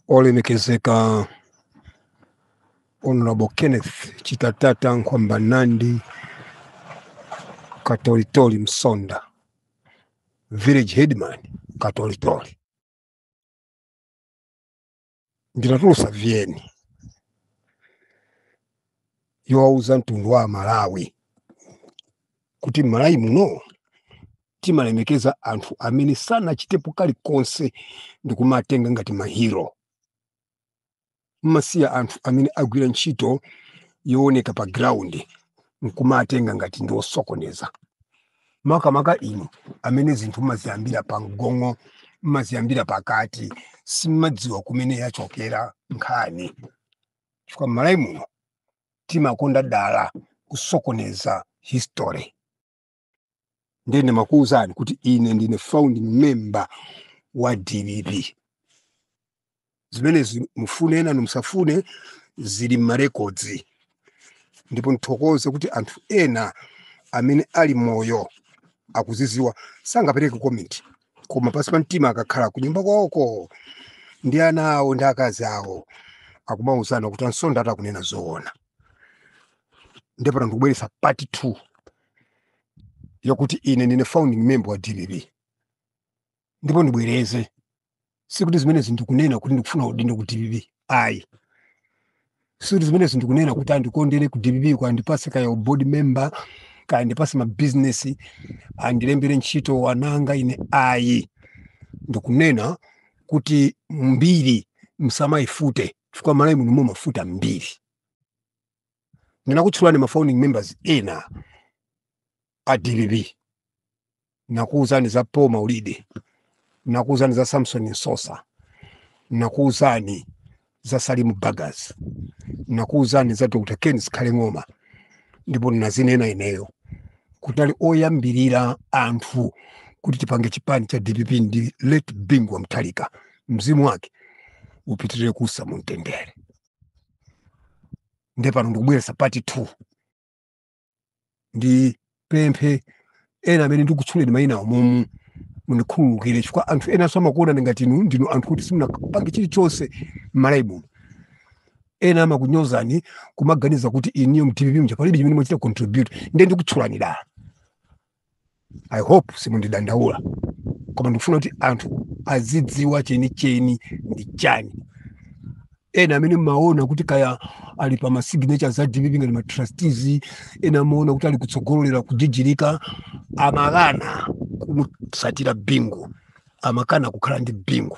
Olemekezeka Honorable Kenneth Chitatata Nkwamba Nandi Katolitoli Msonda, Village Headman Katolitoli. Ndinatulusa vyeni yowauza mtundu wa Malawi kuti Malawi muno timalemekeza anthu amene sana chitepo kali konse ndikumatenga ngati mahiro. Mmasiya anthu amene agwira ntchito yooneka pa ground nkumatenga ngati ndi osokoneza. Makamaka inu amene zinthu mmaziyambira pa mgongo, mmaziyambira pakati, simmadziwa kumene yachokera nkhani. Chifukwa Malawi muno timakonda dala kusokoneza history. Ndine makuuzani kuti ine ndine founding member wa DBP. Zimene mufune na musafune zili marecords. Ndipo nthokoze kuti anthu ena amene ali moyo akuziziwa sangapereke comment. Koma pasi pa mtima akakhala kunyumba kwawoko ndi ana awo ndi akazi awo akumauzana kuti Msonda atakunena zoona. Ndipo ndikubweretsa part 2 yokuti ine ndine founding member wa DBP. Ndipo ndibwereze sikuti zimene zindikunena kuti ndikufuna udindo ku DBP. Ayi. Sikuti zimene zindikunena kuti andikondere ku DBP kwa ndipase kaya board member kaya ndipase ma business andilembere ntchito wananga ine. Ayi. Ndikunena kuti mbiri msamaifute chifukwa Malawi muno mafuta mbiri. Ndinakutchulani ma founding members ena a DBP. Nakuuzani za Paul Maulide, nakuuzani za Samson Nsosa, nakuuzani za Salimu Bagas, nakuuzani za Dr. Kenneth Kalengoma. Ndipo nazinena ineyo kutali oyambirira anthu kuti tipange chipani cha DBP ndi late Bingwa Mutharika, mzimu wake upitirire kusa mumtendere. Ndepano ndikubweretsa part 2 ndi pemphe ena amene ndikutchuleni mayina mumu munikhululukire chifukwa anthu ena samakuona ngati ndinu anthu kuti simunapange chilichonse Malawi muno. Ena amakunyozani kumaganiza kuti iniyo mTVP mchapalibe chimene mwachita contribute ndi ndikutchulani dala. I hope simundidandaula. Koma ndikufuna kuti anthu azidziwa cheni ndi chani. Ena amene maona kuti kaya ali pa signature za DBP ngati ma trustees, ena maona kuti ali kutsogolera kujijirika, amakana kumusatira Bingu, amakana kukhala ndi Bingu.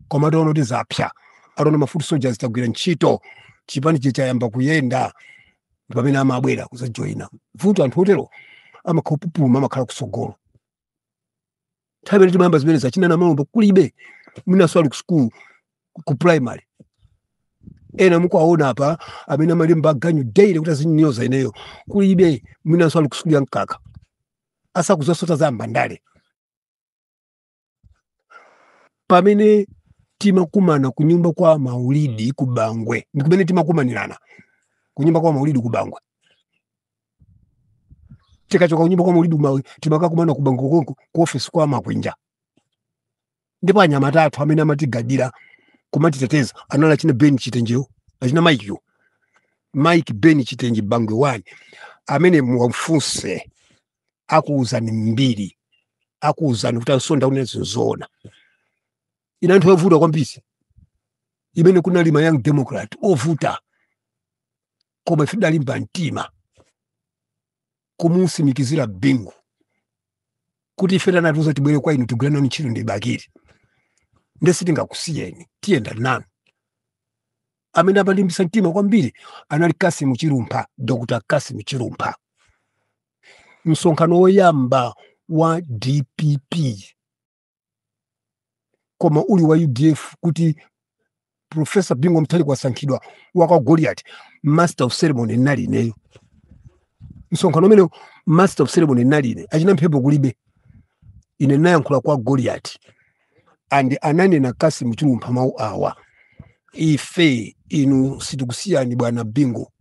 Koma ataona kuti zapsa, ataona mafuti soldiers tagwira ntchito, chipani chayamba kuyenda, pamene amabwera kuzajoina. Vuto anthu otero amakhopupuma amakhala kusogolo. Nthawi timayamba zimene zachina na mambo kulibe minaso ali ku school ku primary. Ena mukuwaona apa amene amalimba ganyu daily kuti azinyoza ineyo kulibe minaso ali ku school ya Nkaka. Asa kuzasota za Mbandale. Pamene timakumana kunyumba kwa Maulidi ku Bangwe. Ndikumene timakumanirana kunyumba kwa Maulidi ku Bangwe. Tikachoka kunyumba kwa Maulidi timakakumana ku Bangwe konko ku office kwa Makwinja. Ndipo anyamata athu amene amatigadira kumatiteteza anala china Ben Chitenjeyo, achina Mike yo. Mike Ben Chitenje Bangwe 1 amene muwafunse akuuzani mbiri, akuuzani kuti Msonda unezo zoona. Ina anthu ovuta kwambiri. Imene kunali ma Young Democrat ovuta. Koma ife dalimba mtima kumusimikizira Bingu kuti ife tanatuza tibwere kwa inu tigwirana ntchito ndi bakiri. Ndesi tingakusiyeni tiyenda nanu. Amene amalimbisa mtima kwambiri anali Kassim Chirumpha, Dr. Kassim Chirumpha. Msonkhano woyamba wa DPP koma uli wa UDF kuti Professor Bingwa Mutharika wasankhidwa waka Goliath master of ceremony nali neyo. Msonkhano umene master of ceremony nali ine achina mphepo kulibe. Ine nayankhula kwa Goliath and ananena Kassim Chirumpha mau awa. Ife inu sitikusiyani bwana Bingu.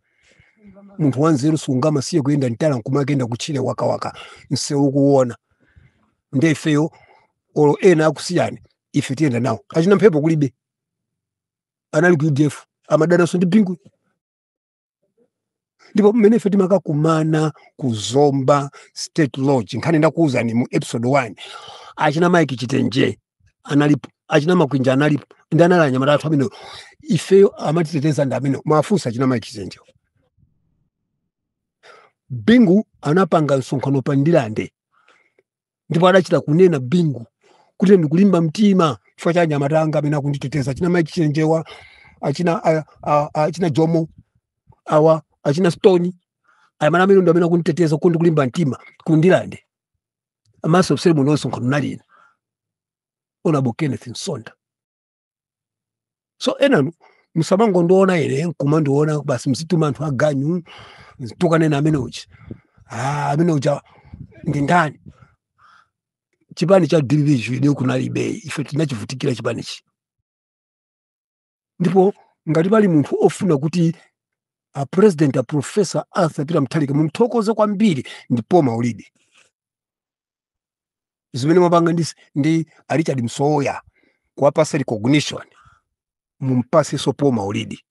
Munthu wanzeru sungama siye kuyenda ntala nkumakenda kuchile waka nsewu kuona. Ndefeyo olo ena akusiyani ife tiyenda nawo. Achina mphepo kulibe. anali ku UDF amadana so ndi Bingu. Ndipo mmene ife timakakumana kuzomba State Lodge, nkhani ndakuwuzani mu episode 1, achina Mike Chitenje analipo, achina Makwinja analipo, ndi anali anyamata athu amene ifeyo amatiteteza ndi amene mwafunsa achina Mike Chitenje. Bingu anapanga msonkhano pa Ndilande, ndipo adachita kunena Bingu kuti ndikulimba mtima chifukwa cha anyamata anga amene akunditeteza, achina Mike Chitenjewa, achina Jomo awa, achina Stone, ayamana amene ndo amene akunditeteza kuti ndikulimba mtima ku Ndilande. Amaso ceremony msonkhano nalina Honorable Kenneth Nsonda. So enanu musamango ndoona ene nkuma ndoona basi msituma anthu aganyu tukanena amene uchi amene ucha ndi ndani. Chipani cha DVV video kunalibe, ife tinachivutikira chipani chi. Ndipo ngati pali munthu ofuna kuti a president a Professor Arthur Peter Mutharika mumthokoze kwambiri ndi Paul Maulidi. Zimene mapanga ndi Richard Msoya kuwapasa recognition, mumpase so Paul Maulidi.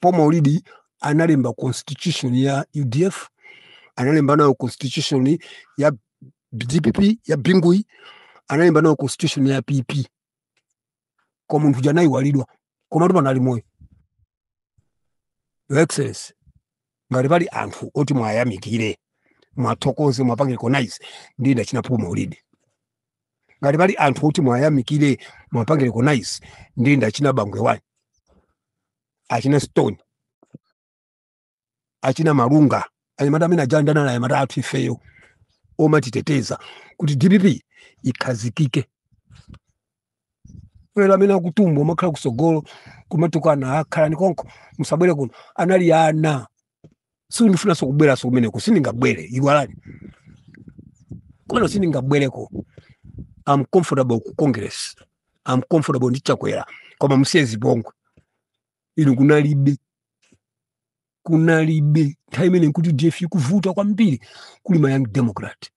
Paul Maulidi analemba constitution ya UDF, analemba nayo constitution ya DPP ya Bingui, analemba nayo constitution ya PP. Kwa muntu janayi walidwa koma tuma nali moyo. Your Excellency, ngati pali anthu oti mwayamikire mwathokoze mwapange recognize ndi ndachina Paul Maulidi. Ngati pali anthu oti mwayamikire mwapange recognize ndi ndachina Bangwe wani, achina Stone, achina Marunga, anyamata amene ajandana na anyamata athu ifeyo omatiteteza kuti DPP ikhazikike. Wela amene akutumba omakhala kusogolo kumatukana akhala ni konko musabwere kuno anali ana. Sindifuna so kubwera so kumeneko, sindingabwere iwalani. Kono sindingabwereko. I'm comfortable ku Congress. I'm comfortable ndi chakwera. Koma musezi bongwe. Ino kunalibe time ene kuti DF kuvuta kwambiri kuli ma Young Democrat.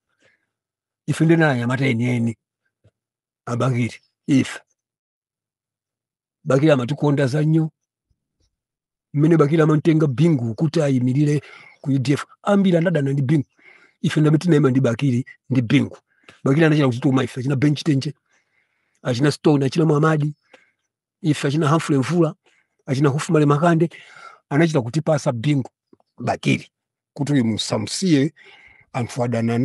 Ife ndena anyamata ene abakiri ife Bakira amatukonda za nnyo, mmene Bakira amantenga Bingu kuti ayimirire ku UDF. Ambira ndadana ndi Bingu, ife ndamiti naima ndi Bakiri ndi Bingu. Bakira anachina kutituma ife, achina Ben Chitenje, achina Stone, achina Muhamadi, ife achina Humphrey Mvula, achina Hufumale Makande, anachita kutipasa Bingu Bakiri kuti musamsie anthu adana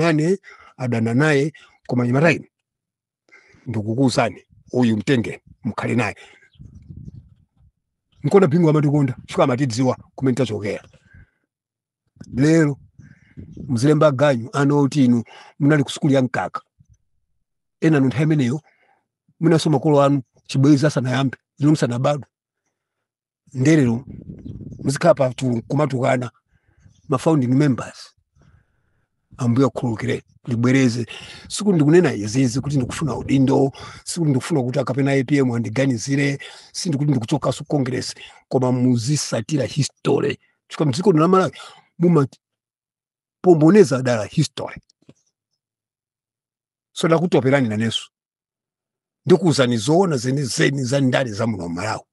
naye koma nyamataini ndikukuuzani uyu mtenge mukhale naye. Nkona Bingu amatikonda chifukwa amatidziwa kumene tachokera. Lero mzilemba ganyu anoti inu munali ku sukulu ya Mkaka, ena nthawi imeneyo munasoma makolo anu chibwezi asanayambe inu musanabadwe. Ndelero muzikhala pa kumatukana ma founding members. Ambuya kukhululukire libwereze. Siku ndikunena izizi kuti ndikufuna udindo, siku ndikufuna kuti akapena APM andiganizire, sindikuti ndikuchoka su Congress, koma muzisatira history. Chifukwa mdziko la Malawi pomboneza dala history. So ndakutoperani naneso. Ndikuuzani zoona zeni za ndale za muno Malawi.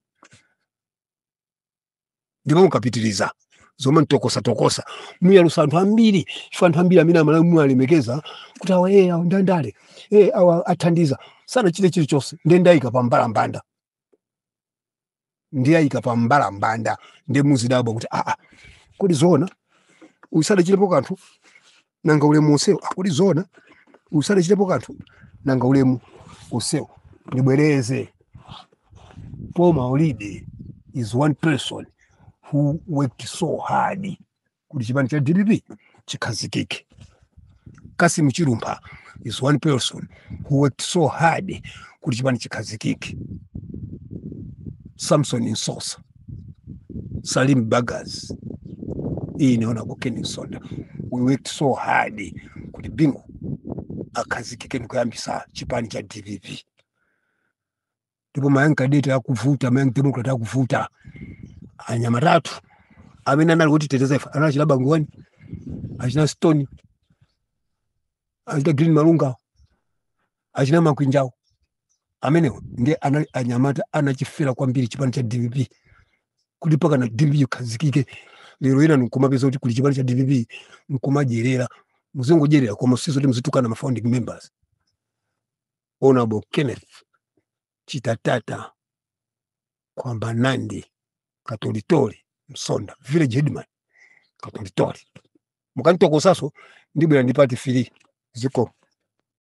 Ndipo mukapitiriza zoma ntokosa muyalusa anthu ambiri, chifukwa anthu ambiri amene Malawi mwalemekeza kuti awa ndandale awa athandiza sana chile chilichonse ndendayika pa mbalambanda. Ndiyayika pa mbalambanda ndi muzidabwa kuti kodi zona usale chilepo kanthu nanga ulemu usewo. Kodi zona usale chilepo kanthu nanga ulemu usewo. Ndibwereze. Paul Maulidi is one person who worked so hard kuti chipani cha DPP chikhazikike. Kassim Chilumba is one person who worked so hard kuti chipani chikhazikike. Samson Insosa, Salim Bagas, Honorable Kenneth Nsonda, we worked so hard kuti Bingu akhazikike nikuyambisa chipani cha DPP. Ndipo mayanka data akuvuta, mayanka Democrat akuvuta. Anyamatatu amene anali kuti teteza anachila Bangwe, achina Stone, achina Green Malunga, achina Makwinjao, amenewo ndiye anali anyamata anachifera kwambiri chipani cha DPP kuti paka na DPP khazikike. Lero ina nkumapeza kuti kuli chipani cha DPP nkumajerera muzingojerera koma sizo mzitukana ma founding members. Honorable Kenneth Chitatata kwamba Nandi Katolitoli Msonda village headman Katolitoli mukanitoko saso ndibwera ndipati fili ziko